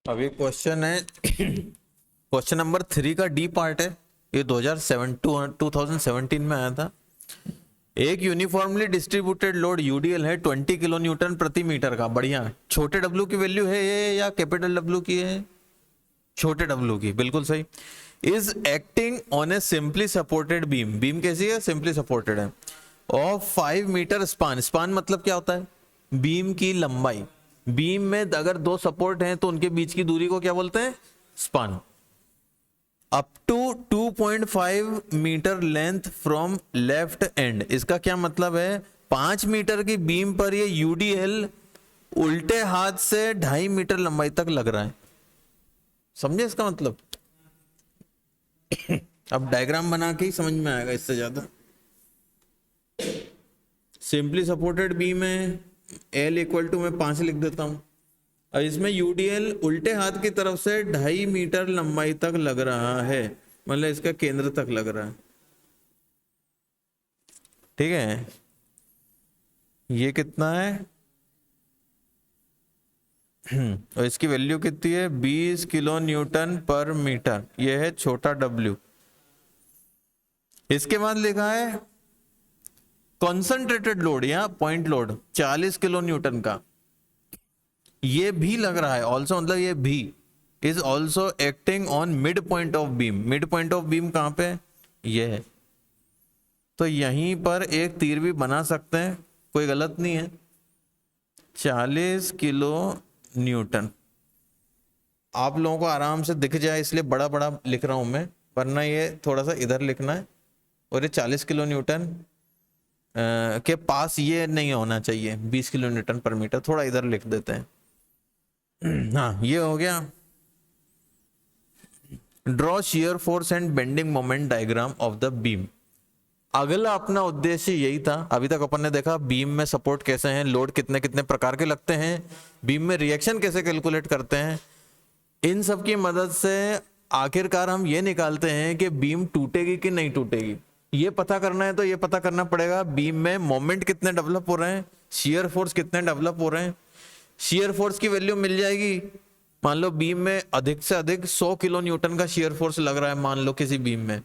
अब ये क्वेश्चन है क्वेश्चन नंबर 3 का डी पार्ट है। ये 2017 में आया था। एक यूनिफॉर्मली डिस्ट्रीब्यूटेड लोड यूडीएल है 20 किलो न्यूटन प्रति मीटर का। बढ़िया। छोटे डब्ल्यू की वैल्यू है ये या कैपिटल डब्ल्यू की है? छोटे डब्ल्यू की, बिल्कुल सही। Is acting on a simply supported beam. Beam कैसी है? सिंपली सपोर्टेड है। Of 5 metre span. स्पान मतलब क्या होता है? बीम की लंबाई। बीम में अगर दो सपोर्ट हैं तो उनके बीच की दूरी को क्या बोलते हैं? Span. Up to 2.5 metre length from left end. इसका क्या मतलब है? 5 मीटर की बीम पर ये यूडीएल उल्टे हाथ से 2.5 मीटर लंबाई तक लग रहा है। समझे इसका मतलब? अब डायग्राम बना के ही समझ में आएगा, इससे ज्यादा। सिंपली सपोर्टेड बीम है, एल इक्वल टू मैं 5 लिख देता हूं। और इसमें यूडीएल उल्टे हाथ की तरफ से 2.5 मीटर लंबाई तक लग रहा है, मतलब इसका केंद्र तक लग रहा है। ठीक है, ये कितना है? और इसकी वैल्यू कितनी है? 20 किलो न्यूटन पर मीटर। ये है छोटा डब्ल्यू। इसके बाद लिखा है कॉन्सेंट्रेटेड लोड या पॉइंट लोड 40 किलो न्यूटन का। ये भी लग रहा है ऑल्सो, मतलब ये भी is also acting on mid point of beam. Mid point of beam कहां पे? ये है। तो यहीं पर एक तीर भी बना सकते हैं, कोई गलत नहीं है। 40 किलो न्यूटन आप लोगों को आराम से दिख जाए इसलिए बड़ा बड़ा लिख रहा हूं मैं, वरना ये थोड़ा सा इधर लिखना है। और ये 40 किलो न्यूटन के पास ये नहीं होना चाहिए। 20 किलो न्यूटन पर मीटर थोड़ा इधर लिख देते हैं। हाँ, ये हो गया। Draw shear force and bending moment diagram of the beam. अगला अपना उद्देश्य यही था। अभी तक अपन ने देखा बीम में सपोर्ट कैसे हैं, लोड कितने कितने प्रकार के लगते हैं, बीम में रिएक्शन कैसे कैलकुलेट करते हैं। इन सब की मदद से आखिरकार हम ये निकालते हैं कि बीम टूटेगी कि नहीं टूटेगी। ये पता करना है तो ये पता करना पड़ेगा बीम में मोमेंट कितने डेवलप हो रहे हैं, शियर फोर्स कितने डेवलप हो रहे हैं। शियर फोर्स की वैल्यू मिल जाएगी। मान लो बीम में अधिक से अधिक 100 किलो न्यूटन का शियर फोर्स लग रहा है, मान लो किसी बीम में।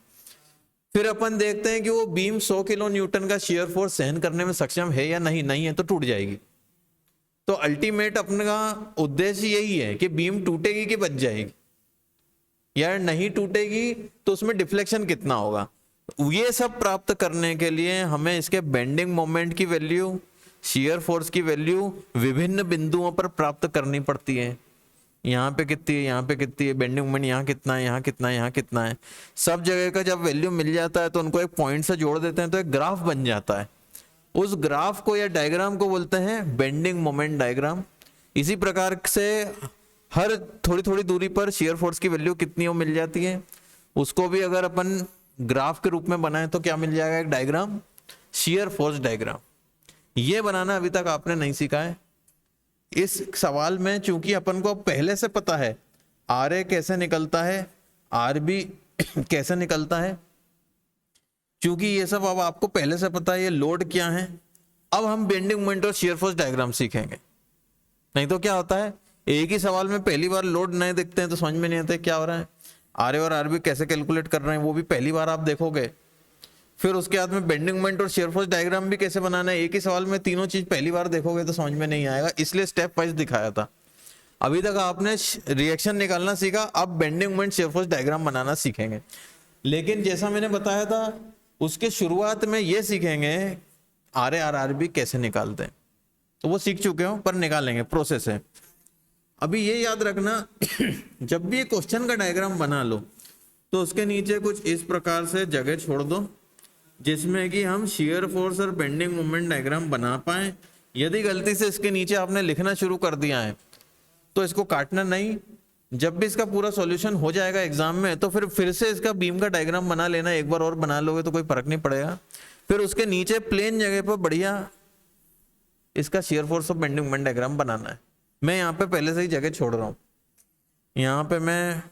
फिर अपन देखते हैं कि वो बीम 100 किलो न्यूटन का शियर फोर्स सहन करने में सक्षम है या नहीं। नहीं है तो टूट जाएगी। तो अल्टीमेट अपना उद्देश्य यही है कि बीम टूटेगी कि बच जाएगी, या नहीं टूटेगी तो उसमें डिफ्लेक्शन कितना होगा। ये सब प्राप्त करने के लिए हमें इसके बेंडिंग मोमेंट की वैल्यू, शियर फोर्स की वैल्यू विभिन्न बिंदुओं पर प्राप्त करनी पड़ती है। यहाँ पे कितनी है, यहाँ पे कितनी है, बेंडिंग मोमेंट यहाँ कितना है, यहाँ कितना है, यहाँ कितना है। सब जगह का जब वैल्यू मिल जाता है तो उनको एक पॉइंट से जोड़ देते हैं तो एक ग्राफ बन जाता है। उस ग्राफ को या डायग्राम को बोलते हैं बेंडिंग मोमेंट डायग्राम। इसी प्रकार से हर थोड़ी थोड़ी दूरी पर शियर फोर्स की वैल्यू कितनी हो मिल जाती है, उसको भी अगर अपन ग्राफ के रूप में बनाए तो क्या मिल जाएगा? एक डायग्राम, शियर फोर्स डायग्राम। ये बनाना अभी तक आपने नहीं सीखा है। इस सवाल में चूंकि अपन को पहले से पता है आर ए कैसे निकलता है, आर बी कैसे निकलता है, क्योंकि ये सब अब आपको पहले से पता है ये लोड क्या है। अब हम बेंडिंग मोमेंट और शियर फोर्स डायग्राम सीखेंगे। नहीं तो क्या होता है, एक ही सवाल में पहली बार लोड नए दिखते हैं तो समझ में नहीं आता क्या हो रहा है। आर ए और आर बी कैसे कैलकुलेट कर रहे हैं वो भी पहली बार आप देखोगे। फिर उसके बाद में बेंडिंग मोमेंट और शियर फोर्स डायग्राम भी कैसे बनाना है, एक ही सवाल में तीनों चीज पहली बार देखोगे तो समझ में नहीं आएगा, इसलिए स्टेप वाइज दिखाया था। अभी तक आपने रिएक्शन निकालना सीखा, अब bending moment shear force diagram बनाना सीखेंगे। लेकिन जैसा मैंने बताया था उसके शुरुआत में ये सीखेंगे आर ए और आर बी कैसे निकालते हैं। तो वो सीख चुके हो पर निकालेंगे, प्रोसेस है। अभी ये याद रखना जब भी ये क्वेश्चन का डायग्राम बना लो तो उसके नीचे कुछ इस प्रकार से जगह छोड़ दो जिसमें कि हम शियर फोर्स और बेंडिंग मोमेंट डायग्राम बना पाए। यदि गलती से इसके नीचे आपने लिखना शुरू कर दिया है तो इसको काटना नहीं। जब भी इसका पूरा सॉल्यूशन हो जाएगा एग्जाम में तो फिर से इसका बीम का डायग्राम बना लेना। एक बार और बना लोगे तो कोई फर्क नहीं पड़ेगा। फिर उसके नीचे प्लेन जगह पर बढ़िया इसका शियर फोर्स और बेंडिंग मोमेंट डायग्राम बनाना है। मैं यहाँ पे पहले से ही जगह छोड़ रहा हूँ। यहाँ पे मैं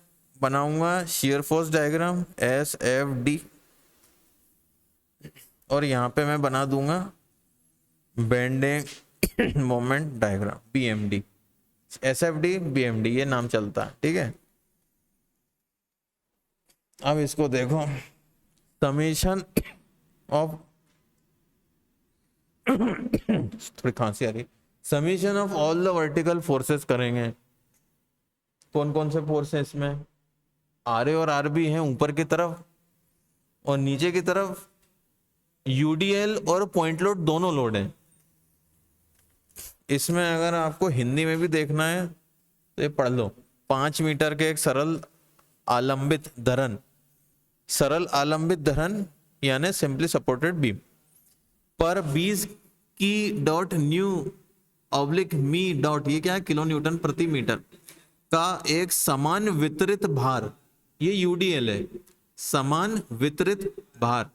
बनाऊंगा शियर फोर्स डायग्राम SFD और यहाँ पे मैं बना दूंगा bending moment diagram BMD। SFD BMD ये नाम चलता है, ठीक है। अब इसको देखो, समेशन ऑफ थोड़ी खांसी आ रही, summation of all the vertical forces करेंगे। कौन कौन से फोर्स हैं इसमें, RA और RB हैं ऊपर की तरफ, और नीचे की तरफ UDL और पॉइंट लोड दोनों लोड हैं। इसमें अगर आपको हिंदी में भी देखना है तो ये पढ़ लो, 5 मीटर के एक सरल आलंबित धरन, सरल आलंबित धरन यानी सिंपली सपोर्टेड बीम पर 20 की डॉट न्यू ऑब्लिक मी डॉट, ये क्या है, किलो न्यूटन प्रति मीटर का एक समान वितरित भार, ये UDL है, समान वितरित भार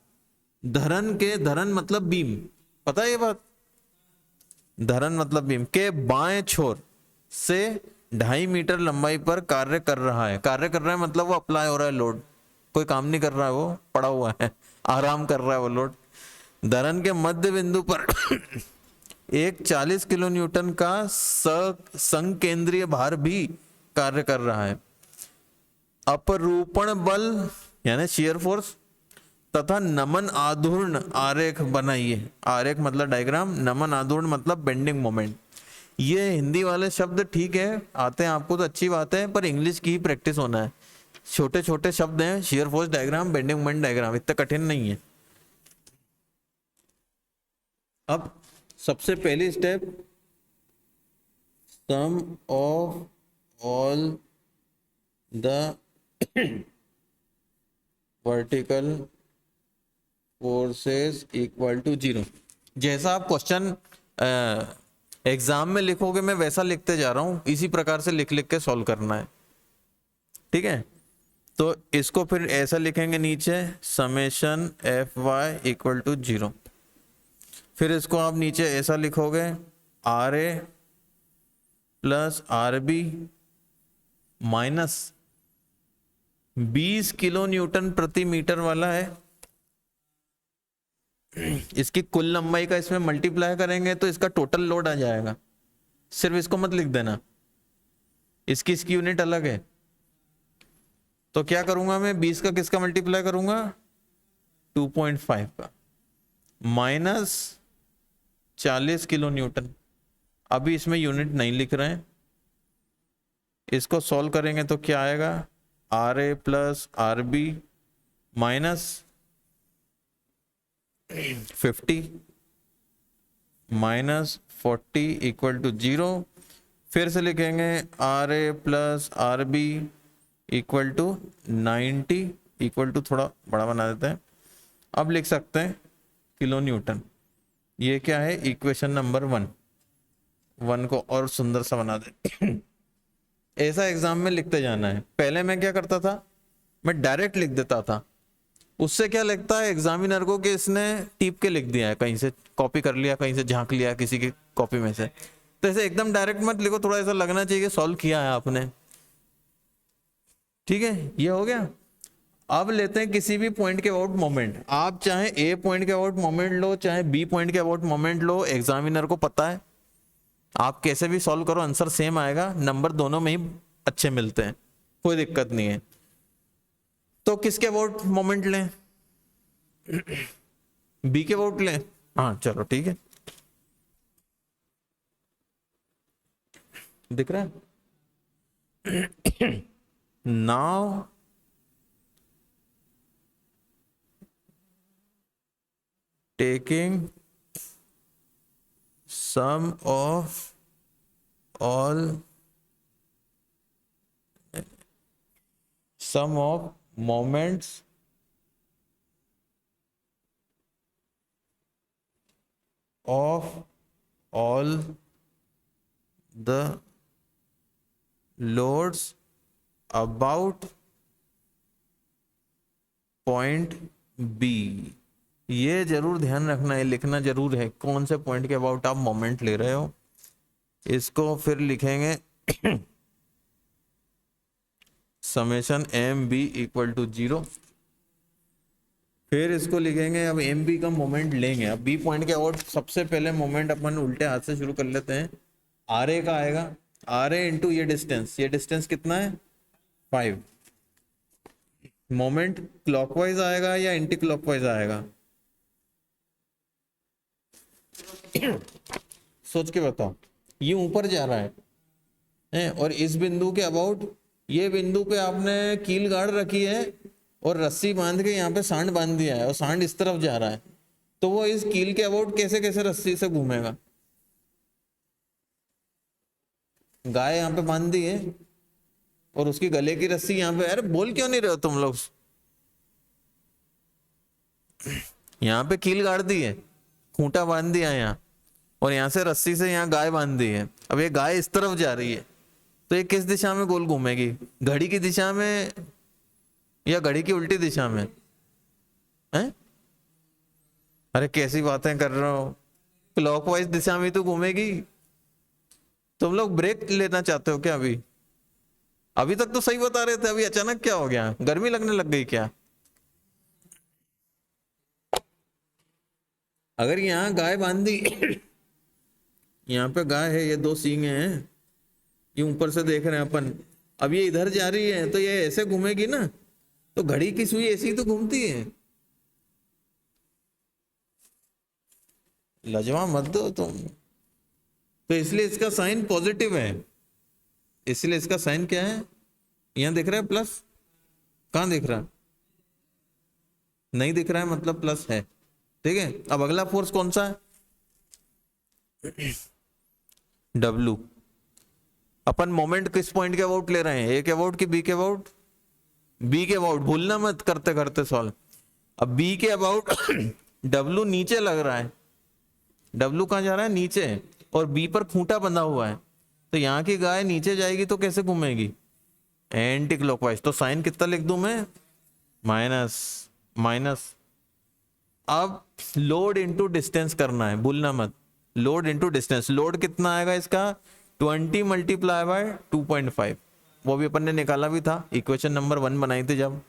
धरन के, धरन मतलब बीम, पता है ये बात, धरन मतलब बीम के बाएं छोर से 2.5 मीटर लंबाई पर कार्य कर रहा है। कार्य कर रहा है मतलब वो अप्लाई हो रहा है लोड, कोई काम नहीं कर रहा है, वो पड़ा हुआ है, आराम कर रहा है वो लोड। धरन के मध्य बिंदु पर एक 40 किलो न्यूटन का संकेंद्रीय भार भी कार्य कर रहा है। अपरूपण बल यानी शियर फोर्स तथा नमन आघूर्ण आरेख बनाइए। आरेख मतलब डायग्राम, नमन आघूर्ण मतलब बेंडिंग मोमेंट। ये हिंदी वाले शब्द ठीक है, आते हैं आपको तो अच्छी बात है, पर इंग्लिश की ही प्रैक्टिस होना है। छोटे छोटे शब्द हैं, shear force diagram, bending moment diagram, इतना कठिन नहीं है। अब सबसे पहली step, sum of all the vertical forces equal to 0। जैसा आप क्वेश्चन एग्जाम में लिखोगे मैं वैसा लिखते जा रहा हूं, इसी प्रकार से लिख लिख के सॉल्व करना है, ठीक है। तो इसको फिर ऐसा लिखेंगे नीचे, समेशन Fy इक्वल टू 0। फिर इसको आप नीचे ऐसा लिखोगे, RA plus RB minus 20 kilo Newton प्रति मीटर वाला है, इसकी कुल लंबाई का इसमें मल्टीप्लाई करेंगे तो इसका टोटल लोड आ जाएगा। सिर्फ इसको मत लिख देना, इसकी यूनिट अलग है। तो क्या करूंगा मैं, 20 का किसका मल्टीप्लाई करूंगा, 2.5 का, माइनस 40 किलो न्यूटन। अभी इसमें यूनिट नहीं लिख रहे हैं, इसको सॉल्व करेंगे तो क्या आएगा, RA plus RB minus 50 minus 40 equal to 0। फिर से लिखेंगे RA plus RB equal to 90 equal to, थोड़ा बड़ा बना देते हैं, अब लिख सकते हैं किलो न्यूटन। ये क्या है, इक्वेशन नंबर 1 को और सुंदर सा बना दे। ऐसा एग्जाम में लिखते जाना है। पहले मैं क्या करता था, मैं डायरेक्ट लिख देता था, उससे क्या लगता है एग्जामिनर को कि इसने टीप के लिख दिया है, कहीं से कॉपी कर लिया, कहीं से झांक लिया किसी की कॉपी में से। तो ऐसे एकदम डायरेक्ट मत लिखो, थोड़ा ऐसा लगना चाहिए कि सॉल्व किया है आपने, ठीक है। ये हो गया। अब लेते हैं किसी भी पॉइंट के अबाउट मोमेंट, आप चाहे ए पॉइंट के अबाउट मोमेंट लो, चाहे बी पॉइंट के अबाउट मोमेंट लो, एग्जामिनर को पता है, आप कैसे भी सॉल्व करो आंसर सेम आएगा, नंबर दोनों में ही अच्छे मिलते हैं, कोई दिक्कत नहीं है। तो किसके अबाउट मोमेंट लें, बी के अबाउट लें, हाँ चलो ठीक है, दिख रहा है। Now taking sum of all moments of all the loads about point B। ये जरूर ध्यान रखना है, लिखना जरूर है कौन से पॉइंट के अबाउट आप मोमेंट ले रहे हो। इसको फिर लिखेंगे summation M B equal to 0। फिर इसको लिखेंगे, अब एम बी का मोमेंट लेंगे, अब बी पॉइंट के अबाउट सबसे पहले मोमेंट अपन उल्टे हाथ से शुरू कर लेते हैं। आर ए का आएगा, आर ए इंटू ये डिस्टेंस कितना है 5। मोमेंट क्लॉकवाइज आएगा या एंटी क्लॉकवाइज आएगा? सोच के बताओ। ये ऊपर जा रहा है और इस बिंदु के अबाउट, ये बिंदु पे आपने कील गाड़ रखी है और रस्सी बांध के यहाँ पे सांड बांध दिया है और सांड इस तरफ जा रहा है, तो वो इस कील के अबाउट कैसे कैसे रस्सी से घूमेगा? गाय यहाँ पे बांध दी है और उसकी गले की रस्सी यहाँ पे, अरे बोल क्यों नहीं रहे हो तुम लोग? यहाँ पे कील गाड़ दी है, खूंटा बांध दिया है यहाँ, और यहाँ से रस्सी से यहाँ गाय बांध दी है। अब ये गाय इस तरफ जा रही है, तो ये किस दिशा में गोल घूमेगी? घड़ी की दिशा में या घड़ी की उल्टी दिशा में? हैं? अरे कैसी बातें कर रहे हो? क्लॉकवाइज दिशा में तो घूमेगी। तुम लोग ब्रेक लेना चाहते हो क्या? अभी तक तो सही बता रहे थे, अभी अचानक क्या हो गया? गर्मी लगने लग गई क्या? अगर यहाँ गाय बांधी, यहाँ पे गाय है, ये 2 सींगे हैं, ये ऊपर से देख रहे हैं अपन, अब ये इधर जा रही है तो ये ऐसे घूमेगी ना, तो घड़ी की सुई ऐसी तो घूमती है। लाजवाब मत दो तुम। तो इसलिए इसका साइन पॉजिटिव है, इसलिए इसका साइन क्या है? यहां दिख रहा है प्लस, कहां दिख रहा है? नहीं दिख रहा है, मतलब प्लस है। ठीक है, अब अगला फोर्स कौन सा है? डब्लू। अपन मोमेंट किस पॉइंट के अबाउट ले रहे हैं? ए के अबाउट कि बी के अबाउट? बी के अबाउट, भूलना मत करते करते सॉल्व। अब बी के अबाउट डब्लू नीचे लग रहा है, डब्लू कहां जा रहा है? नीचे, और बी पर खूंटा बंधा हुआ है, तो यहां की गाय नीचे जाएगी तो कैसे घूमेगी? Anti clockwise. तो साइन कितना लिख दूं मैं? माइनस। अब लोड इनटू डिस्टेंस करना है, भूलना मत। लोड इनटू डिस्टेंस, लोड कितना आएगा इसका? 20 मल्टीप्लाई बाय 2.5, वो भी अपन ने निकाला भी था, इक्वेशन नंबर 1 बनाई थी जब।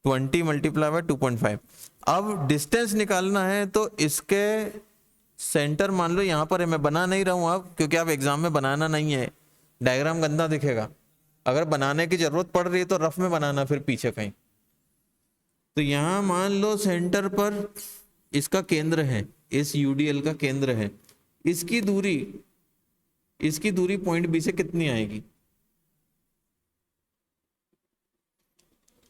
20 मल्टीप्लाई बाय 2.5। अब डिस्टेंस निकालना है, तो इसके सेंटर मान लो यहाँ पर है, मैं बना नहीं रहा हूं अब, क्योंकि आप एग्जाम में बनाना नहीं है, डायग्राम गंदा दिखेगा। अगर बनाने की जरूरत पड़ रही है तो रफ में बनाना फिर पीछे कहीं। तो यहां मान लो सेंटर पर इसका केंद्र है, इस यूडीएल का केंद्र है, इसकी दूरी पॉइंट बी से कितनी आएगी?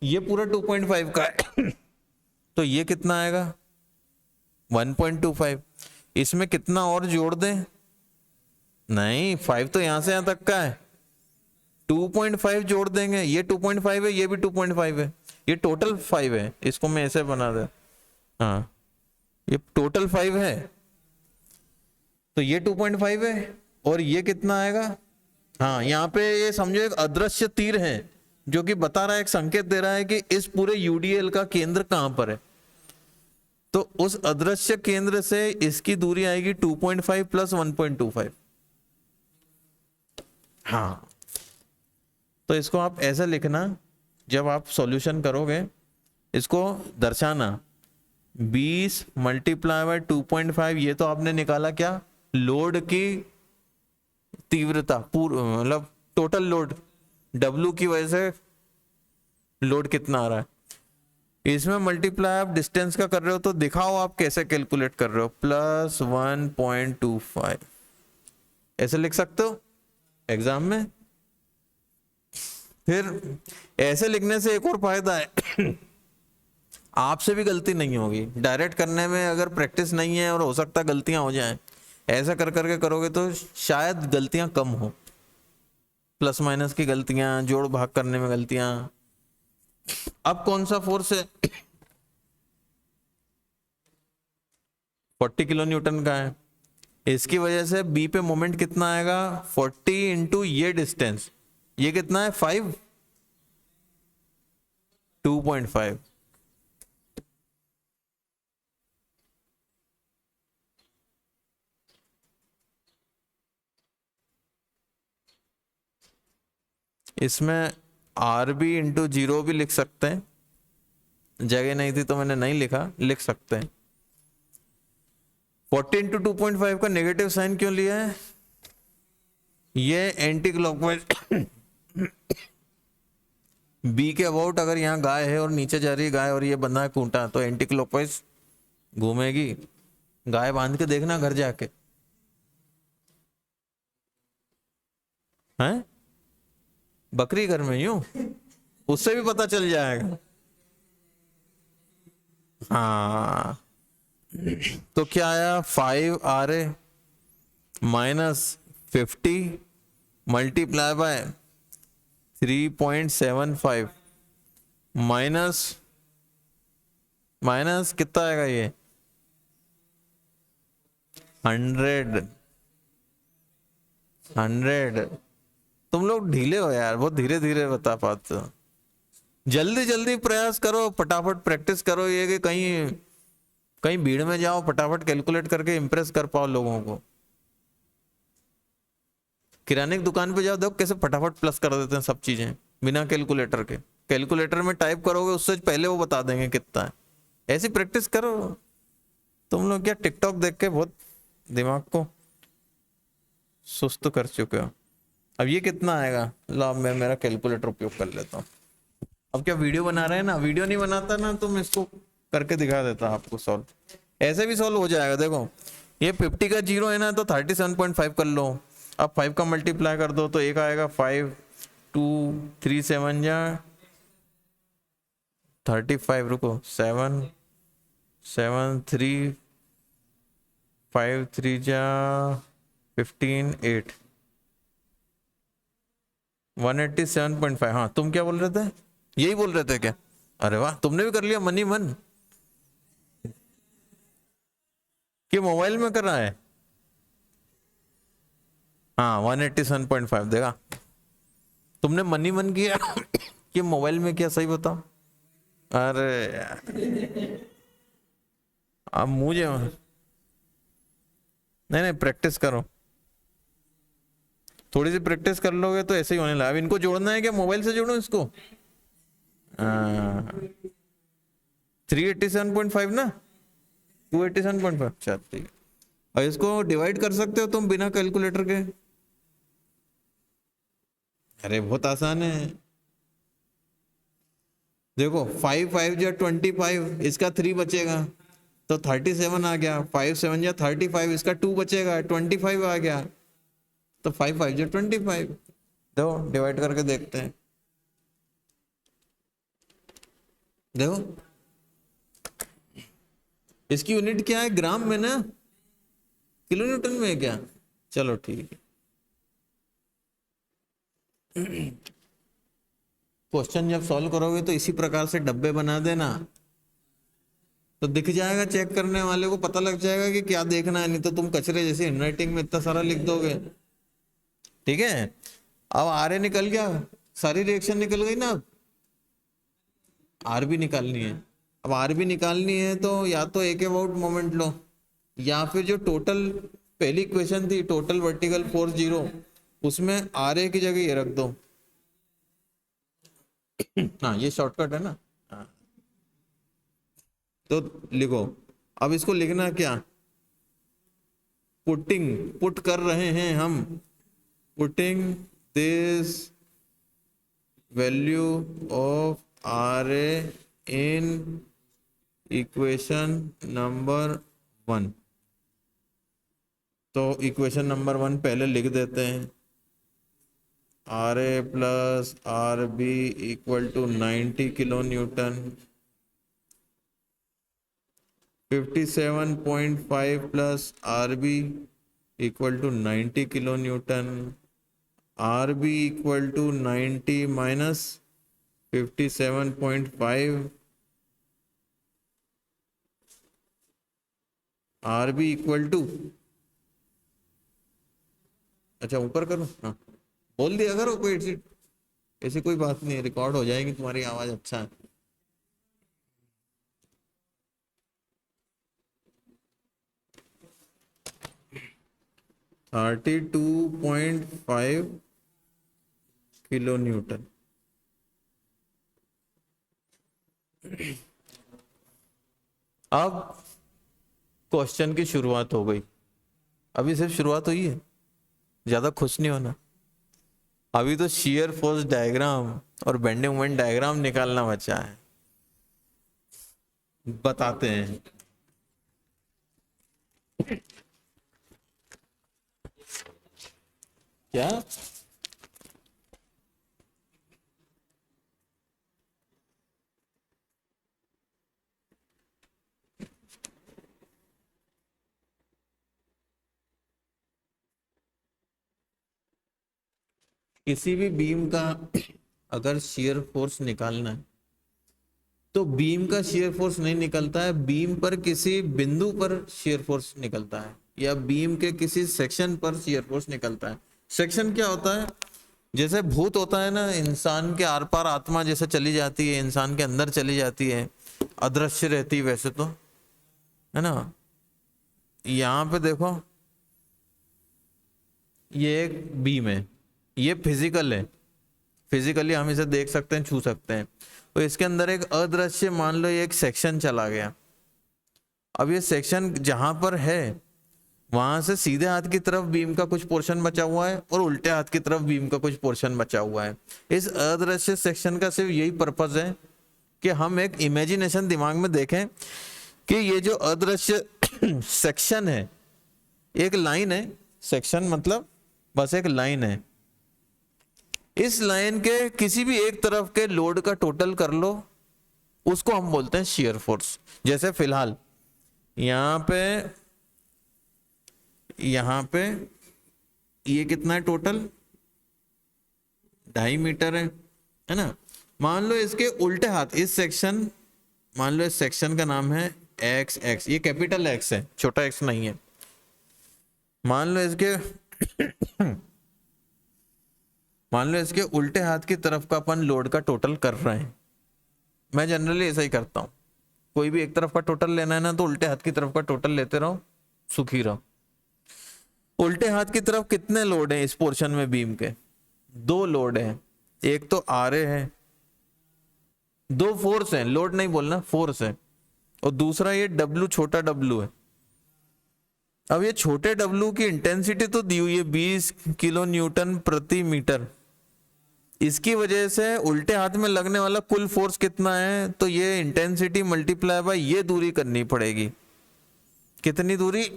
ये पूरा 2.5 का है तो ये कितना आएगा? 1.25। इसमें कितना और जोड़ दें? नहीं, 5 तो यहां से यहां तक का है, 2.5 जोड़ देंगे। ये 2.5 है, ये भी 2.5 है, ये टोटल 5 है। इसको मैं ऐसे बना दे, हाँ ये टोटल 5 है, तो ये 2.5 है, और ये कितना आएगा? हाँ, यहाँ पे ये समझो एक अदृश्य तीर है जो कि बता रहा है, एक संकेत दे रहा है कि इस पूरे यूडीएल का केंद्र कहां पर है। तो उस अदृश्य केंद्र से इसकी दूरी आएगी 2.5 प्लस 1.25। हाँ, तो इसको आप ऐसा लिखना, जब आप सॉल्यूशन करोगे इसको दर्शाना 20 मल्टीप्लाई बाय 2.5। ये तो आपने निकाला क्या? लोड की तीव्रता, मतलब टोटल लोड, डब्लू की वजह से लोड कितना आ रहा है। इसमें मल्टीप्लाई आप डिस्टेंस का कर रहे हो, तो दिखाओ आप कैसे कैलकुलेट कर रहे हो। प्लस 1.25 ऐसे लिख सकते हो एग्जाम में। फिर ऐसे लिखने से एक और फायदा है आपसे भी गलती नहीं होगी। डायरेक्ट करने में अगर प्रैक्टिस नहीं है और हो सकता है गलतियां हो जाएं, ऐसा कर करके करोगे तो शायद गलतियां कम हो। प्लस माइनस की गलतियां, जोड़ भाग करने में गलतियां। अब कौन सा फोर्स है? 40 किलो न्यूटन का है। इसकी वजह से बी पे मोमेंट कितना आएगा? 40 इंटू ये डिस्टेंस, ये कितना है? 5, 2.5। इसमें आर बी इंटू 0 भी लिख सकते हैं, जगह नहीं थी तो मैंने नहीं लिखा, लिख सकते हैं। 40 इंटू 2.5 का नेगेटिव साइन क्यों लिया है? ये एंटी क्लॉकवाइज बी के अबाउट अगर यहाँ गाय है और नीचे जा रही है गाय और ये बंधा है खूंटा, तो एंटी क्लॉकवाइज घूमेगी। गाय बांध के देखना घर जाके, हैं बकरी घर में यूं, उससे भी पता चल जाएगा। हाँ, तो क्या आया 5RA minus 50 multiply by 3.75 minus minus कितना आएगा ये 100। तुम लोग ढीले हो यार, बहुत धीरे धीरे बता पाते हो। जल्दी जल्दी प्रयास करो, फटाफट प्रैक्टिस करो, ये कि कहीं कहीं भीड़ में जाओ फटाफट कैलकुलेट करके इंप्रेस कर पाओ लोगों को। किराने की दुकान पे जाओ, देखो कैसे फटाफट प्लस कर देते हैं सब चीजें बिना कैलकुलेटर के। कैलकुलेटर में टाइप करोगे उससे पहले वो बता देंगे कितना है। ऐसी प्रैक्टिस करो। तुम लोग क्या टिकटॉक देख के बहुत दिमाग को सुस्त कर चुके हो। अब ये कितना आएगा, लो मैं मेरा कैलकुलेटर उपयोग कर लेता हूँ। अब क्या वीडियो बना रहे हैं ना, वीडियो नहीं बनाता ना तो मैं इसको करके दिखा देता आपको सॉल्व। ऐसे भी सॉल्व हो जाएगा। देखो ये 50 का 0 है ना, तो 37.5 कर लो। अब 5 का मल्टीप्लाई कर दो तो एक आएगा 5 2 3 7 जा 35, रुको 7 7 3 5 3 जा 15 8 187.5। हाँ तुम क्या बोल रहे थे, यही बोल रहे थे क्या? अरे वाह, तुमने भी कर लिया मनी मन कि मोबाइल में कर रहा है। हाँ 187.5 देगा। तुमने मनी मन किया कि मोबाइल में किया, सही बताओ। अरे यार अब मुझे नहीं नहीं प्रैक्टिस करो, थोड़ी सी प्रैक्टिस कर लोगे तो ऐसे ही होने लगा। अब इनको जोड़ना है क्या, मोबाइल से जोड़ो इसको। 387.5 ना 287.5, अच्छा ठीक है। और इसको डिवाइड कर सकते हो तुम बिना कैलकुलेटर के। अरे बहुत आसान है। देखो 5 5 जा 25, इसका 3 बचेगा तो 37 आ गया। 5 7 जा 35, इसका 2 बचेगा 25 आ गया। तो 5 5 जा 25। देखो डिवाइड करके देखते हैं। देखो इसकी यूनिट क्या है, ग्राम में ना, किलो न्यूटन में है क्या? चलो ठीक है। क्वेश्चन जब सॉल्व करोगे तो इसी प्रकार से डब्बे बना देना, तो दिख जाएगा, चेक करने वाले को पता लग जाएगा कि क्या देखना है। नहीं तो तुम कचरे जैसे हैंडराइटिंग में इतना सारा लिख दोगे। ठीक है, अब आर ए निकल गया, सारी रिएक्शन निकल गई ना। अब आर भी निकालनी है। अब आर भी निकालनी है तो या तो एक अबाउट मोमेंट लो, या फिर जो टोटल पहली इक्वेशन थी टोटल वर्टिकल फोर्स 0, उसमें आर ए की जगह ये रख दो। हाँ ये शॉर्टकट है ना। हाँ। तो लिखो, अब इसको लिखना क्या, पुट कर रहे हैं हम, putting this value of R A in equation number 1। तो इक्वेशन नंबर 1 पहले लिख देते हैं, R A plus R B equal to 90 kilo newton, 57.5 plus R B equal to 90 kilo newton, R B equal to 90 minus 57.5, R B equal to, अच्छा ऊपर करो, हाँ बोल दिया करो, कोई ऐसी कोई बात नहीं है, रिकॉर्ड हो जाएगी तुम्हारी आवाज। अच्छा है, है 32.5 किलो न्यूटन। अब क्वेश्चन की शुरुआत हो गई। अभी सिर्फ शुरुआत हुई है, ज्यादा खुश नहीं होना। अभी तो शियर फोर्स डायग्राम और बेंडिंग मोमेंट डायग्राम निकालना बचा है, बताते हैं। क्या? किसी भी बीम का अगर शियर फोर्स निकालना है तो बीम का शियर फोर्स नहीं निकलता है, बीम पर किसी बिंदु पर शियर फोर्स निकलता है या बीम के किसी सेक्शन पर शियर फोर्स निकलता है। सेक्शन क्या होता है? जैसे भूत होता है ना, इंसान के आर पार आत्मा जैसे चली जाती है, इंसान के अंदर चली जाती है, अदृश्य रहती है वैसे तो, है ना। यहाँ पे देखो, ये एक बीम है, ये फिजिकल है, फिजिकली हम इसे देख सकते हैं, छू सकते हैं। तो इसके अंदर एक अदृश्य, मान लो ये एक सेक्शन चला गया। अब ये सेक्शन जहां पर है वहां से सीधे हाथ की तरफ बीम का कुछ पोर्शन बचा हुआ है और उल्टे हाथ की तरफ बीम का कुछ पोर्शन बचा हुआ है। इस अदृश्य सेक्शन का सिर्फ यही पर्पस है कि हम एक इमेजिनेशन दिमाग में देखें कि ये जो अदृश्य सेक्शन है, एक लाइन है, सेक्शन मतलब बस एक लाइन है, इस लाइन के किसी भी एक तरफ के लोड का टोटल कर लो, उसको हम बोलते हैं शियर फोर्स। जैसे फिलहाल यहाँ पे ये कितना है टोटल? 2.5 मीटर है ना। मान लो इसके उल्टे हाथ, इस सेक्शन, मान लो इस सेक्शन का नाम है एक्स एक्स, ये कैपिटल एक्स है, छोटा एक्स नहीं है। मान लो इसके उल्टे हाथ की तरफ का अपन लोड का टोटल कर रहे हैं। मैं जनरली ऐसा ही करता हूं, कोई भी एक तरफ का टोटल लेना है ना तो उल्टे हाथ की तरफ का टोटल लेते रहो, सुखी रहो। उल्टे हाथ की तरफ कितने लोड हैं इस पोर्शन में बीम के? 2 लोड हैं, एक तो आरए है, 2 फोर्स हैं, लोड नहीं बोलना, फोर्स है, और दूसरा ये डब्लू, छोटा डब्लू है। अब ये छोटे डब्लू की इंटेंसिटी तो दी हुई है 20 किलो न्यूटन प्रति मीटर। इसकी वजह से उल्टे हाथ में लगने वाला कुल फोर्स कितना है? तो ये इंटेंसिटी मल्टीप्लाई बाय ये दूरी करनी पड़ेगी। कितनी दूरी?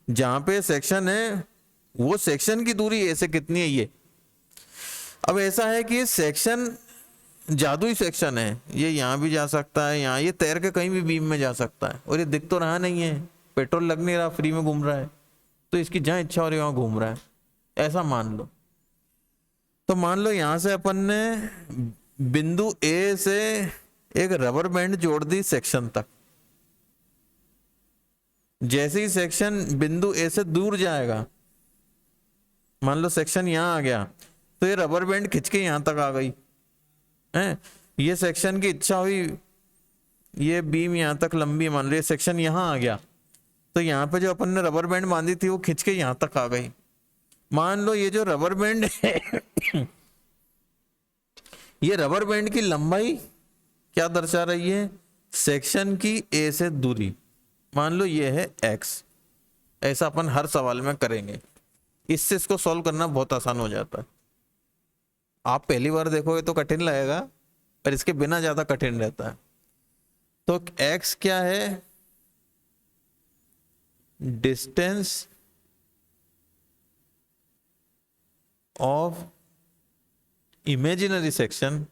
जहां पे सेक्शन है वो सेक्शन की दूरी ऐसे कितनी है ये। अब ऐसा है कि ये सेक्शन जादुई सेक्शन है, ये यहाँ भी जा सकता है, यहाँ ये तैर के कहीं भी बीम में जा सकता है, और ये दिख तो रहा नहीं है, पेट्रोल लग नहीं रहा, फ्री में घूम रहा है, तो इसकी जहां इच्छा हो रही है वहां घूम रहा है, ऐसा मान लो। तो मान लो यहां से अपन ने बिंदु ए से एक रबर बैंड जोड़ दी सेक्शन तक। जैसे ही सेक्शन बिंदु ए से दूर जाएगा, मान लो सेक्शन यहां आ गया, तो ये रबर बैंड खिंच के यहां तक आ गई है। ये सेक्शन की इच्छा हुई, ये बीम यहां तक लंबी, मान लो ये सेक्शन यहां आ गया, तो यहाँ पे जो अपन ने रबर बैंड बांधी थी वो खिंच के यहां तक आ गई। मान लो ये जो रबर बैंड है ये रबर बैंड की लंबाई क्या दर्शा रही है? सेक्शन की ए से दूरी, मान लो ये है x। ऐसा अपन हर सवाल में करेंगे, इससे इसको सॉल्व करना बहुत आसान हो जाता है। आप पहली बार देखोगे तो कठिन लगेगा, पर इसके बिना ज्यादा कठिन रहता है। तो x क्या है? Distance of imaginary section,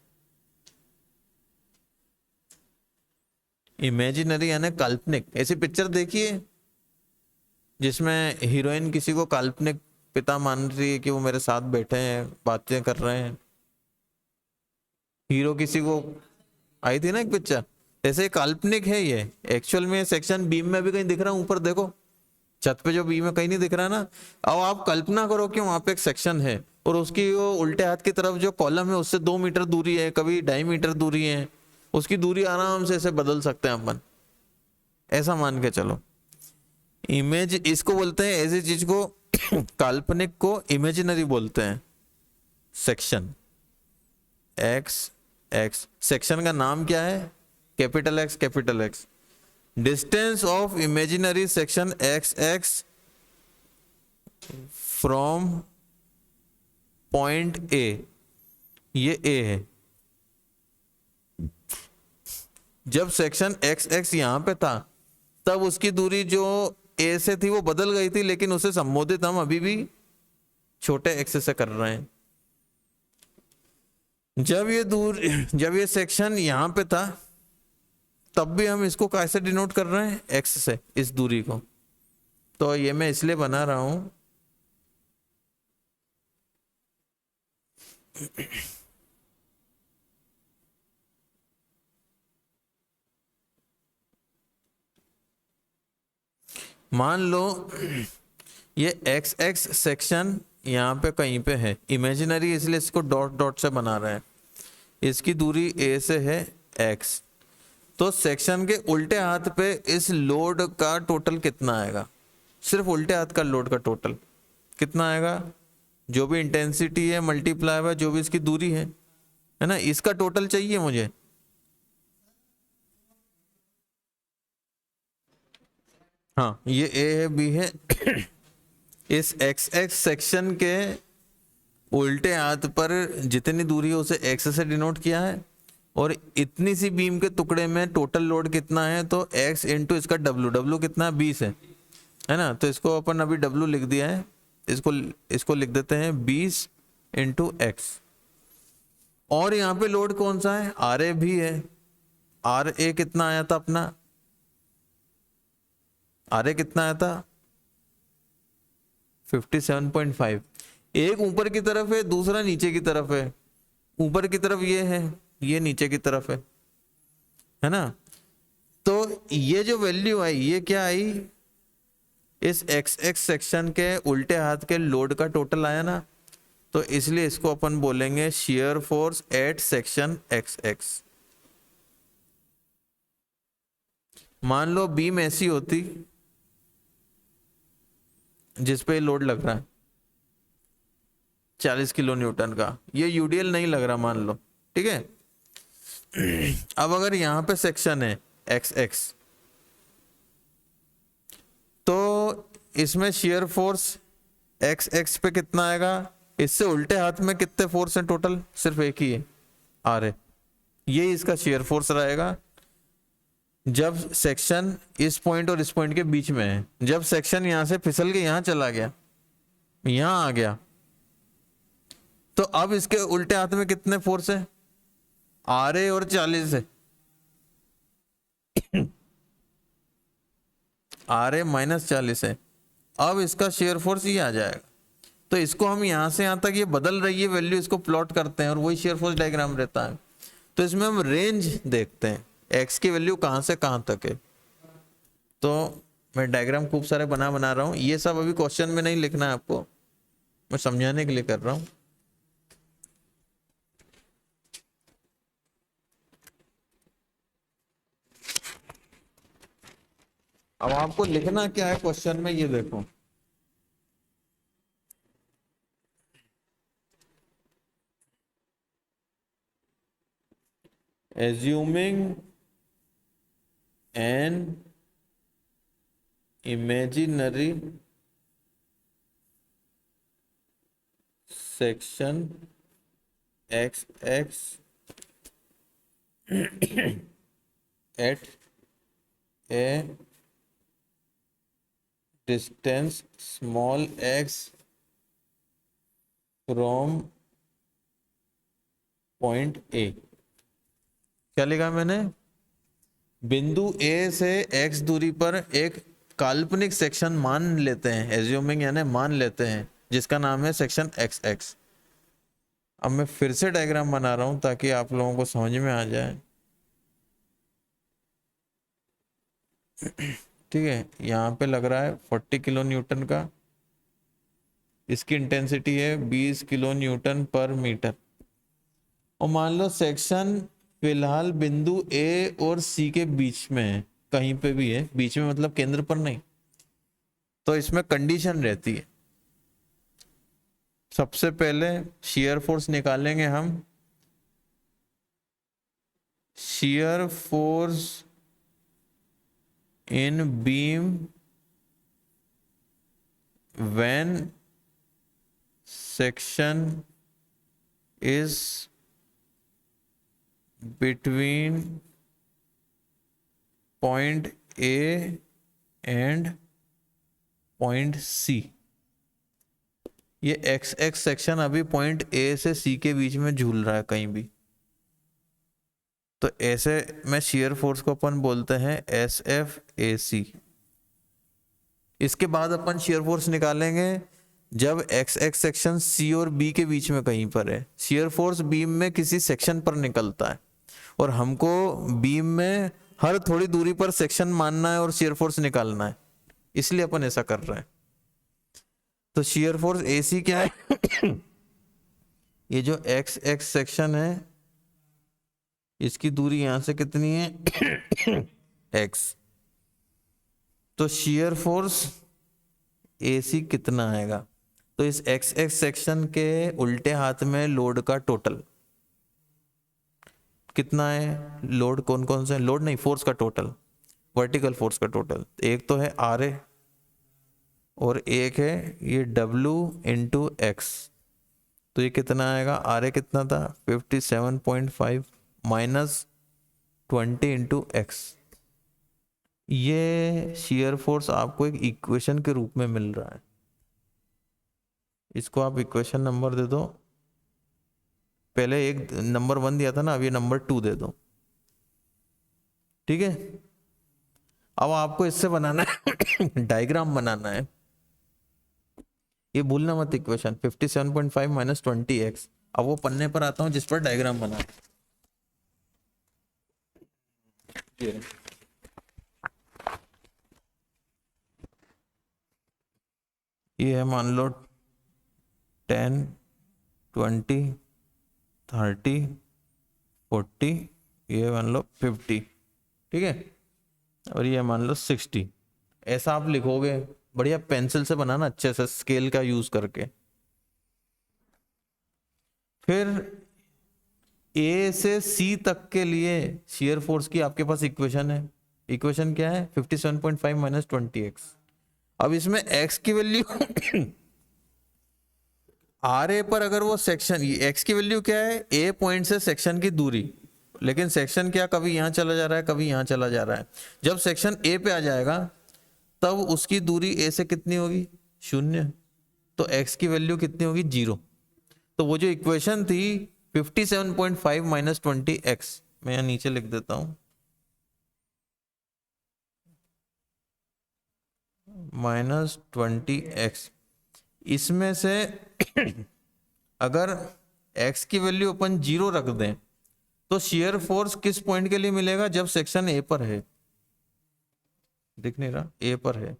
imaginary यानी काल्पनिक। ऐसी पिक्चर देखिए जिसमें हीरोइन किसी को काल्पनिक पिता मान रही है कि वो मेरे साथ बैठे हैं, बातें कर रहे हैं। हीरो किसी को, आई थी ना एक पिक्चर, ऐसे काल्पनिक है ये। एक्चुअल में सेक्शन बीम में भी कहीं दिख रहा है, ऊपर देखो छत पे जो बीम है कहीं नहीं दिख रहा है ना। अब आप कल्पना करो कि वहां पे एक सेक्शन है और उसकी वो उल्टे हाथ की तरफ जो कॉलम है उससे 2 मीटर दूरी है, कभी 2.5 मीटर दूरी है, उसकी दूरी आराम से ऐसे बदल सकते हैं अपन, ऐसा मान के चलो। इमेज इसको बोलते हैं, ऐसी चीज को काल्पनिक को इमेजिनरी बोलते हैं। सेक्शन एक्स एक्स, सेक्शन का नाम क्या है? Capital x capital x. Distance of imaginary section X x from point ए, ये ए है। जब सेक्शन एक्स एक्स यहां पे था तब उसकी दूरी जो ए से थी वो बदल गई थी, लेकिन उसे संबोधित हम अभी भी छोटे एक्स से कर रहे हैं। जब ये सेक्शन यहां पे था तब भी हम इसको कैसे डिनोट कर रहे हैं, एक्स से, इस दूरी को। तो ये मैं इसलिए बना रहा हूं, मान लो ये एक्स एक्स सेक्शन यहाँ पे कहीं पे है, इमेजिनरी इसलिए इसको डॉट डॉट से बना रहे हैं। इसकी दूरी ए से है एक्स, तो सेक्शन के उल्टे हाथ पे इस लोड का टोटल कितना आएगा, सिर्फ उल्टे हाथ का लोड का टोटल कितना आएगा, जो भी इंटेंसिटी है मल्टीप्लाई बाय जो भी इसकी दूरी है ना, इसका टोटल चाहिए मुझे। हाँ, ये ए है, बी है। इस एक्स एक्स सेक्शन के उल्टे हाथ पर जितनी दूरी है उसे एक्स से डिनोट किया है, और इतनी सी बीम के टुकड़े में टोटल लोड कितना है, तो एक्स इंटू इसका डब्ल्यू, डब्ल्यू कितना है 20 है ना, तो इसको अपन अभी डब्ल्यू लिख दिया है, इसको लिख देते हैं 20 इंटू एक्स। और यहाँ पे लोड कौन सा है, आर ए भी है। आर ए कितना आया था अपना, आर ए कितना आया था 57.5। एक ऊपर की तरफ है, दूसरा नीचे की तरफ है। ऊपर की तरफ ये है, ये नीचे की तरफ है ना। तो ये जो वैल्यू आई ये क्या आई, इस एक्स एक्स सेक्शन के उल्टे हाथ के लोड का टोटल आया ना, तो इसलिए इसको अपन बोलेंगे shear force eight section X x. मान लो बीम ऐसी होती जिस पे लोड लग रहा है 40 किलो न्यूटन का, ये यूडीएल नहीं लग रहा मान लो, ठीक है। अब अगर यहां पे सेक्शन है एक्स एक्स, तो इसमें शियर फोर्स एक्स एक्स पे कितना आएगा, इससे उल्टे हाथ में कितने फोर्स हैं टोटल, सिर्फ एक ही है, आर है। ये इसका शियर फोर्स रहेगा जब सेक्शन इस पॉइंट और इस पॉइंट के बीच में है। जब सेक्शन यहां से फिसल के यहां चला गया, यहां आ गया, तो अब इसके उल्टे हाथ में कितने फोर्स है, आर ए और 40 है। आर ए माइनस 40 है। अब इसका शेयर फोर्स ये आ जाएगा। तो इसको हम यहां से यहां तक ये बदल रही है वैल्यू, इसको प्लॉट करते हैं और वही शेयर फोर्स डायग्राम रहता है। तो इसमें हम रेंज देखते हैं, एक्स की वैल्यू कहां से कहां तक है। तो मैं डायग्राम खूब सारे बना रहा हूं, ये सब अभी क्वेश्चन में नहीं लिखना है आपको, मैं समझाने के लिए कर रहा हूं। अब आपको लिखना क्या है क्वेश्चन में, ये देखो। Assuming an imaginary section X X at a distance small X from point A. क्या लिखा मैंने, बिंदु ए से एक्स दूरी पर एक काल्पनिक सेक्शन मान लेते हैं, एज्यूमिंग यानी मान लेते हैं, जिसका नाम है सेक्शन एक्स एक्स। अब मैं फिर से डायग्राम बना रहा हूं ताकि आप लोगों को समझ में आ जाए, ठीक है। यहाँ पे लग रहा है 40 किलो न्यूटन का, इसकी इंटेंसिटी है 20 किलो न्यूटन पर मीटर, और मान लो सेक्शन फिलहाल बिंदु ए और सी के बीच में है, कहीं पे भी है, बीच में मतलब केंद्र पर नहीं। तो इसमें कंडीशन रहती है, सबसे पहले शियर फोर्स निकालेंगे हम। Shear force in beam when section is between point A and point C. ये एक्स एक्स सेक्शन अभी पॉइंट ए से सी के बीच में झूल रहा है कहीं भी, तो ऐसे में शियर फोर्स को अपन बोलते हैं एस एफ ए सी। इसके बाद अपन शियर फोर्स निकालेंगे जब एक्स एक्स सेक्शन सी और बी के बीच में कहीं पर है। शियर फोर्स बीम में किसी सेक्शन पर निकलता है और हमको बीम में हर थोड़ी दूरी पर सेक्शन मानना है और शियर फोर्स निकालना है, इसलिए अपन ऐसा कर रहे हैं। तो शियर फोर्स एसी क्या है? ये जो एक्स एक्स सेक्शन है इसकी दूरी यहां से कितनी है? एक्स। तो शियर फोर्स एसी कितना आएगा? तो इस एक्स एक्स सेक्शन के उल्टे हाथ में लोड का टोटल कितना है? लोड कौन कौन से? लोड नहीं, फोर्स का टोटल, वर्टिकल फोर्स का टोटल। एक तो है आर ए और एक है ये W इंटू एक्स। तो ये कितना आएगा? आर ए कितना था? 57.5 माइनस 20 इंटू एक्स। ये शियर फोर्स आपको एक इक्वेशन के रूप में मिल रहा है। इसको आप इक्वेशन नंबर दे दो। पहले एक नंबर 1 दिया था ना, अब ये नंबर 2 दे दो। ठीक है, अब आपको इससे बनाना है डायग्राम बनाना है। ये भूलना मत इक्वेशन 57.5 माइनस 20x। अब वो पन्ने पर आता हूं जिस पर डायग्राम बना। ये है मान लो 10, 20, 30, 40, ये मान लो 50। ठीक है, और ये मान लो 60। ऐसा आप लिखोगे, बढ़िया पेंसिल से बनाना अच्छे से, स्केल का यूज करके। फिर ए से सी तक के लिए शियर फोर्स की आपके पास इक्वेशन है। इक्वेशन क्या है? 57.5 माइनस 20x। अब इसमें x की वैल्यू आर ए पर अगर वो सेक्शन, x की वैल्यू क्या है? ए पॉइंट से सेक्शन की दूरी। लेकिन सेक्शन क्या कभी यहां चला जा रहा है, कभी यहां चला जा रहा है। जब सेक्शन ए पे आ जाएगा तब उसकी दूरी ए से कितनी होगी? 0। तो x की वैल्यू कितनी होगी? 0। तो वो जो इक्वेशन थी 57.5 माइनस 20x, मैं यहां नीचे लिख देता हूं, माइनस 20x। इसमें से अगर x की वैल्यू अपन 0 रख दें तो शियर फोर्स किस पॉइंट के लिए मिलेगा? जब सेक्शन ए पर है। दिख नहीं रहा? ए पर है।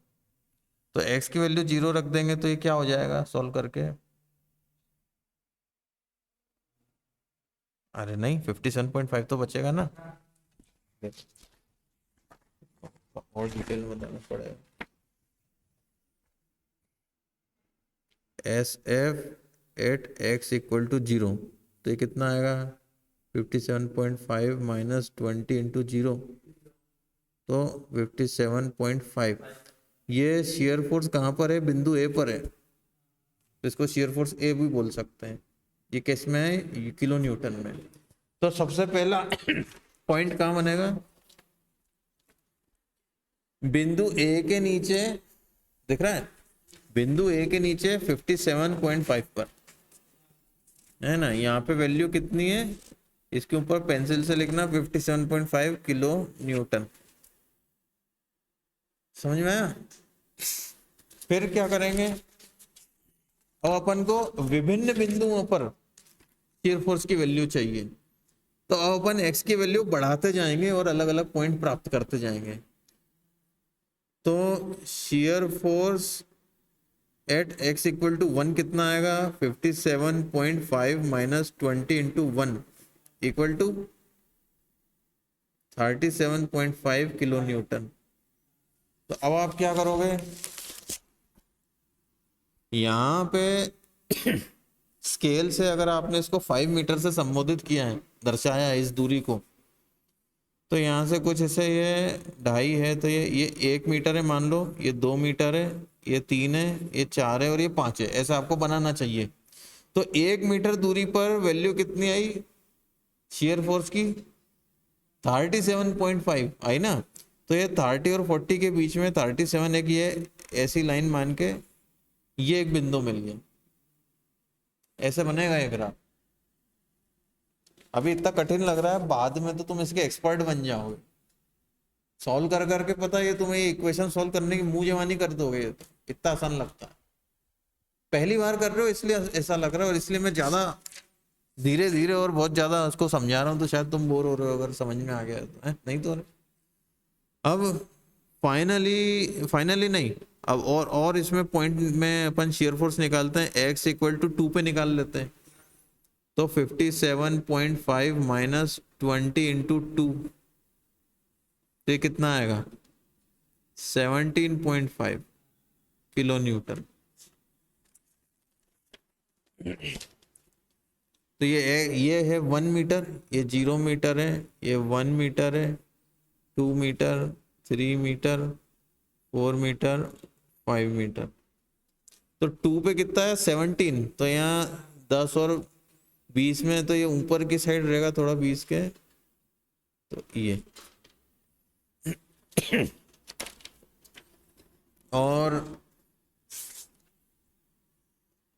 तो x की वैल्यू 0 रख देंगे तो ये क्या हो जाएगा सॉल्व करके? अरे नहीं, 57.5 तो बचेगा ना। और डिटेल में बताना पड़ेगा। S F at X equal to 0, तो ये कितना आएगा? 57.5 माइनस 20 इंटू 0, तो 57.5। ये शियर फोर्स कहाँ पर है? बिंदु ए पर है, तो इसको शियर फोर्स ए भी बोल सकते हैं। ये किस में है? किलो न्यूटन में। तो सबसे पहला पॉइंट कहाँ बनेगा? बिंदु ए के नीचे, दिख रहा है? बिंदु ए के नीचे 57.5 पर है ना। यहाँ पे वैल्यू कितनी है? इसके ऊपर पेंसिल से लिखना 57.5 किलो न्यूटन। समझ में आया? फिर क्या करेंगे? अब अपन को विभिन्न बिंदुओं पर शियर फोर्स की वैल्यू चाहिए, तो अब अपन x की वैल्यू बढ़ाते जाएंगे और अलग अलग पॉइंट प्राप्त करते जाएंगे। तो shear force at x equal to 1 कितना आएगा? 57.5 minus 20 into 1 equal to 37.5 kilo newton. तो अब आप क्या करोगे? यहां पे स्केल से अगर आपने इसको 5 मीटर से संबोधित किया है, दर्शाया है इस दूरी को, तो यहाँ से कुछ ऐसे ये 2.5 है, तो ये 1 मीटर है मान लो, ये 2 मीटर है, ये 3 है, ये 4 है और ये 5 है। ऐसा आपको बनाना चाहिए। तो 1 मीटर दूरी पर वैल्यू कितनी आई शियर फोर्स की? 37.5 आई ना। तो ये 30 और 40 के बीच में 37 एक ये ऐसी लाइन मान के ये एक बिंदु मिल गया। ऐसे बनेगा ये ग्राफ। अभी इतना कठिन लग रहा है, बाद में तो तुम इसके एक्सपर्ट बन जाओगे। सॉल्व कर करके पता है ये तुम्हें इक्वेशन सॉल्व करने की मुंह जवानी कर दोगे। तो इतना आसान लगता है, पहली बार कर रहे हो इसलिए ऐसा लग रहा है, और इसलिए मैं ज्यादा धीरे धीरे और बहुत ज्यादा उसको समझा रहा हूँ, तो शायद तुम बोर हो रहे हो अगर समझ में आ गया तो। नहीं तो अब फाइनली नहीं, अब और इसमें पॉइंट में अपन शेयर फोर्स निकालते हैं, x इक्वल टू 2 पे निकाल लेते हैं। तो 57.5 माइनस 20 इंटू 2, तो ये कितना आएगा 17.5 किलो न्यूटन। तो ये है 1 मीटर, ये 0 मीटर है, ये 1 मीटर है, 2 मीटर, 3 मीटर, 4 मीटर, 5 मीटर। तो 2 पे कितना है 17, तो यहाँ 10 और 20 में, तो ये ऊपर की साइड रहेगा थोड़ा 20 के, तो ये और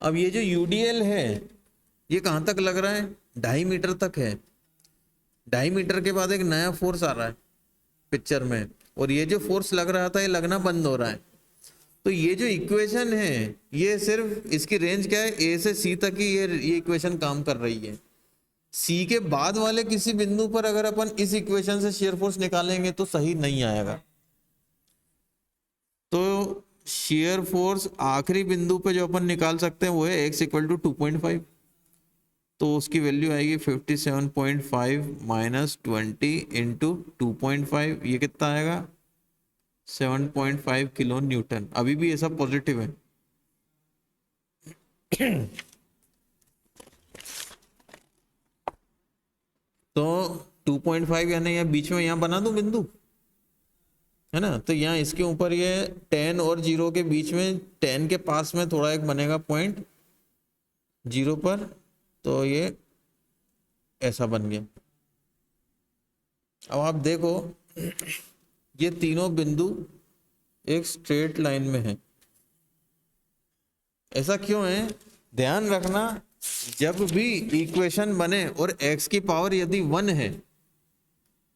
अब ये जो यूडीएल है ये कहां तक लग रहा है 2.5 मीटर तक है। 2.5 मीटर के बाद एक नया फोर्स आ रहा है पिक्चर में, और ये जो फोर्स लग रहा था ये लगना बंद हो रहा है। तो ये जो इक्वेशन है ये सिर्फ इसकी रेंज क्या है, ए से सी तक ही ये इक्वेशन काम कर रही है। सी के बाद वाले किसी बिंदु पर अगर अपन इस इक्वेशन से शेयर फोर्स निकालेंगे तो सही नहीं आएगा। तो शेयर फोर्स आखिरी बिंदु पे जो अपन निकाल सकते हैं वो है x इक्वल टू 2.5, तो उसकी वैल्यू आएगी 57.5 माइनस 20 इंटू 2.5, ये कितना आएगा 7.5 किलो न्यूटन। अभी भी ये सब पॉजिटिव है। तो 2.5 यानी यहाँ बीच में यहाँ बना दूं बिंदु, है ना। तो यहाँ इसके ऊपर ये 10 और 0 के बीच में 10 के पास में थोड़ा एक बनेगा पॉइंट 0 पर, तो ये ऐसा बन गया। अब आप देखो ये तीनों बिंदु एक स्ट्रेट लाइन में है। ऐसा क्यों है ध्यान रखना, जब भी इक्वेशन बने और x की पावर यदि 1 है,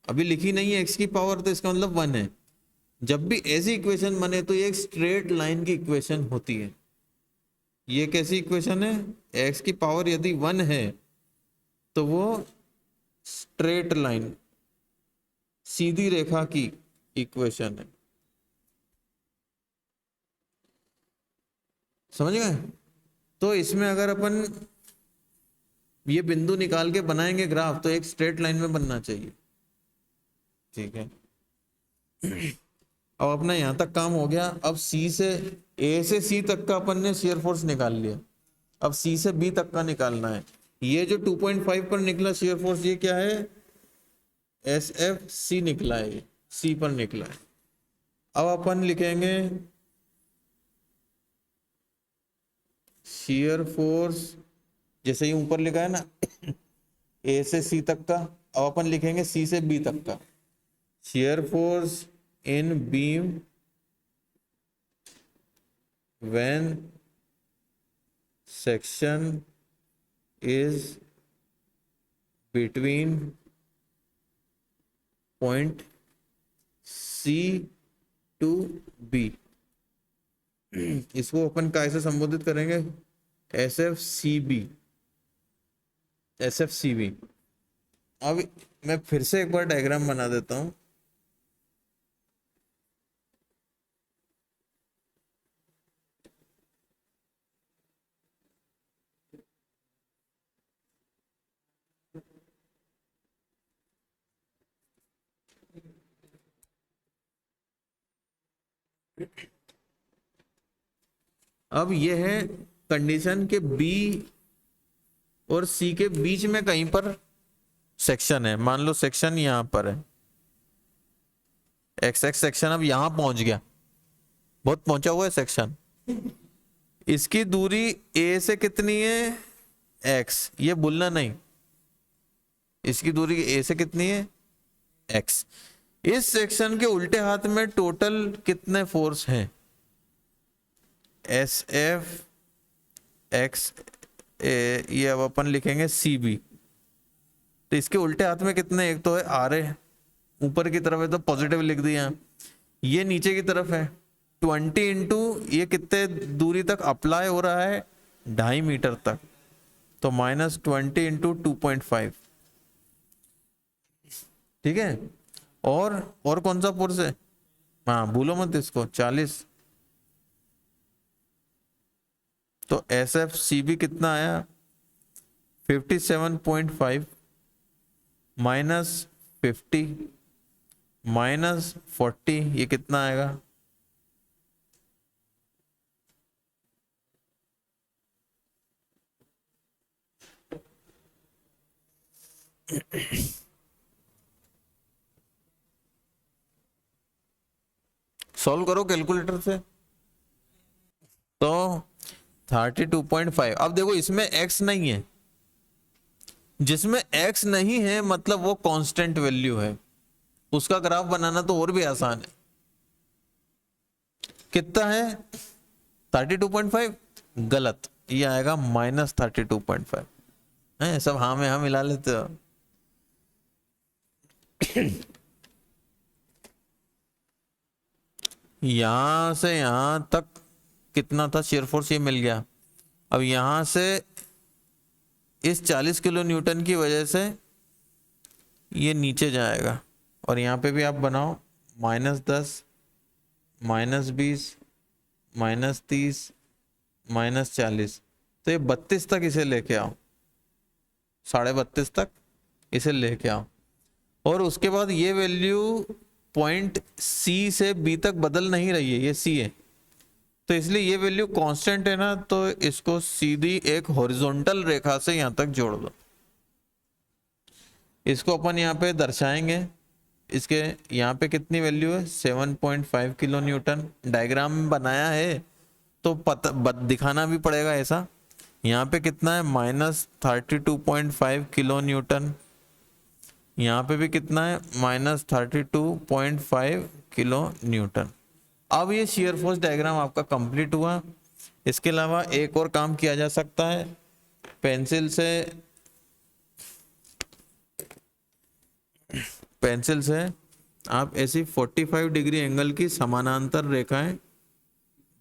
अभी लिखी नहीं है x की पावर तो इसका मतलब 1 है, जब भी ऐसी इक्वेशन बने तो ये एक स्ट्रेट लाइन की इक्वेशन होती है। ये कैसी इक्वेशन है, x की पावर यदि 1 है तो वो स्ट्रेट लाइन सीधी रेखा की इक्वेशन है। समझ गए। तो इसमें अगर अपन ये बिंदु निकाल के बनाएंगे ग्राफ तो एक स्ट्रेट लाइन में बनना चाहिए, ठीक है। अब अपना यहां तक काम हो गया। अब सी से ए से सी तक का अपन ने शेयर फोर्स निकाल लिया, अब सी से बी तक का निकालना है। ये जो 2.5 पर निकला शेयर फोर्स ये क्या है, एस एफ सी निकला है, ये सी पर निकला है। अब अपन लिखेंगे शेयर फोर्स, जैसे ही ऊपर लिखा है ना ए से सी तक का, अब अपन लिखेंगे सी से बी तक का। Shear force in beam when section is between point C to B। इसको अपन कैसे संबोधित करेंगे, SFCB। SFCB। अब मैं फिर से एक बार डायग्राम बना देता हूं। अब ये है कंडीशन के बी और सी के बीच में कहीं पर सेक्शन है। मान लो सेक्शन यहां पर है, एक्स एक्स सेक्शन अब यहां पहुंच गया, बहुत पहुंचा हुआ है सेक्शन। इसकी दूरी ए से कितनी है एक्स, ये बोलना नहीं, इसकी दूरी ए से कितनी है एक्स। इस सेक्शन के उल्टे हाथ में टोटल कितने फोर्स हैं, एस एफ एक्स ए, ये अब अपन लिखेंगे सी बी। तो इसके उल्टे हाथ में कितने, एक तो है आर ए, ऊपर की तरफ है तो पॉजिटिव लिख दिया, ये नीचे की तरफ है 20 इंटू ये कितने दूरी तक अप्लाई हो रहा है 2.5 मीटर तक, तो -20 इंटू 2.5, ठीक है। और कौन सा फोर्स है, हाँ भूलो मत इसको, 40। तो एस एफ सी बी कितना आया 57.5 -50 -40, ये कितना आएगा, सॉल्व करो कैलकुलेटर से। तो 32.5। अब देखो इसमें x नहीं है, जिसमें x नहीं है मतलब वो कांस्टेंट वैल्यू है, उसका ग्राफ बनाना तो और भी आसान है। कितना है 32.5, गलत, ये आएगा -32.5 है, सब हाँ में हाँ मिला लेते हो। यहां से यहां तक कितना था शेयर फोर्स, ये मिल गया। अब यहां से इस 40 किलो न्यूटन की वजह से ये नीचे जाएगा, और यहाँ पे भी आप बनाओ -10 -20 -30 -40, तो ये 32 तक इसे लेके आओ, 32.5 तक इसे लेके आओ। और उसके बाद ये वैल्यू पॉइंट सी से बी तक बदल नहीं रही है, ये सी है, तो इसलिए ये वैल्यू कांस्टेंट है ना, तो इसको सीधी एक हॉरिजॉन्टल रेखा से यहां तक जोड़ दो। इसको अपन यहाँ पे दर्शाएंगे, इसके यहाँ पे कितनी वैल्यू है 7.5 किलो न्यूटन, डायग्राम में बनाया है तो दिखाना भी पड़ेगा ऐसा। यहाँ पे कितना है -32.5 किलो न्यूटन, यहाँ पे भी कितना है -32.5 किलो न्यूटन। अब ये शियर फोर्स डायग्राम आपका कंप्लीट हुआ। इसके अलावा एक और काम किया जा सकता है, पेंसिल से आप ऐसी 45 डिग्री एंगल की समानांतर रेखाएं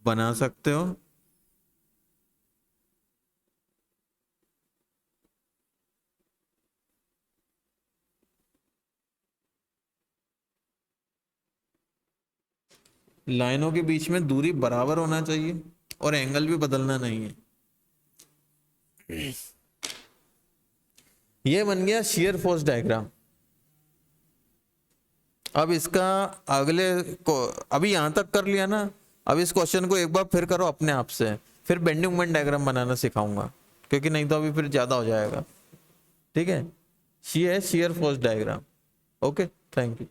बना सकते हो। लाइनों के बीच में दूरी बराबर होना चाहिए और एंगल भी बदलना नहीं है। ये बन गया शियर फोर्स डायग्राम। अब इसका अगले को अभी यहां तक कर लिया ना, अब इस क्वेश्चन को एक बार फिर करो अपने आप से, फिर बेंडिंग मोमेंट डायग्राम बनाना सिखाऊंगा, क्योंकि नहीं तो अभी फिर ज्यादा हो जाएगा। ठीक है, ये है shear force diagram. Okay, thank you.